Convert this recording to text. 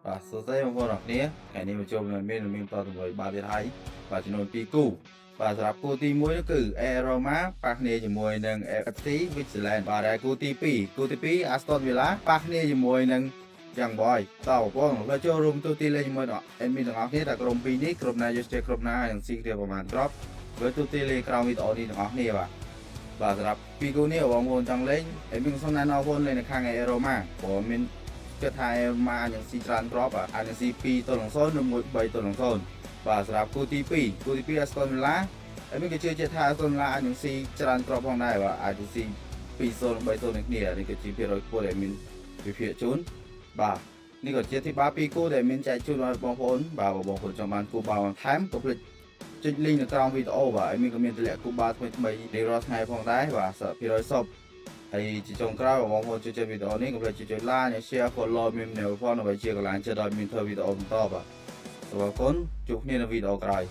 បាទសួស្តីបងប្អូនអរគ្នាថ្ងៃនេះមកជួបនឹងមានតទៅបាទទៀតហើយបាទចំនួន2គូបាទសម្រាប់គូទី1នោះគឺ Aroma ប៉ះគ្នាជាមួយនឹង FC Switzerland បាទហើយគូទី2 Aston Villa ប៉ះគ្នាជាមួយនឹង Young Boy តើបងប្អូនមកចូលរួមទូទីលេងជាមួយនឹង admin ទាំងអស់គ្នាតើក្រុម2នេះក្រុមណាយកជ័យក្រុមណានឹងស៊ីគ្នាប្រហែលគ្រាប់ធ្វើទូទីលេងក្រោមវីដេអូនេះទាំងអស់គ្នាបាទសម្រាប់2គូនេះបងប្អូនចង់លេង admin សូមណែនាំបងប្អូនលេងនៅខាង Aroma ព្រោះមានគិតថាអាចនឹងស៊ីច្រើនគ្រាប់អាចនឹងស៊ី2-0ឬមួយ3-0បាទសម្រាប់គូទី2 Aston Villa ហើយមានគេជឿជាក់ថា Aston Villa អាចនឹងស៊ីច្រើនគ្រាប់ផងដែរបាទអាចនឹងស៊ី2-0 3-0នឹងគ្នានេះគឺជាភាគរយខ្ពស់ដែលមានវិភាគជូនបាទនេះក៏ជាទីបា2គូដែលមានចែកជូនដល់បងប្អូនបាទបងប្អូនចង់បានគូបាល់បន្ថែមកុំភ្លេចចុច link នៅក្រោមវីដេអូបាទហើយមានក៏មានតម្លាក់គូបាល់ថ្មីរៀងរាល់ថ្ងៃផងដែរបាទភាគរយសុបហើយជាចុងក្រោយបងប្អូនជួយចុចវីដេអូនេះកុំភ្លេចចុច like និង share follow មាននៅផងដើម្បីជាកម្លាំងចិត្តឲ្យមានធ្វើវីដេអូបន្តបាទសូមអរគុណជួបគ្នានៅវីដេអូក្រោយ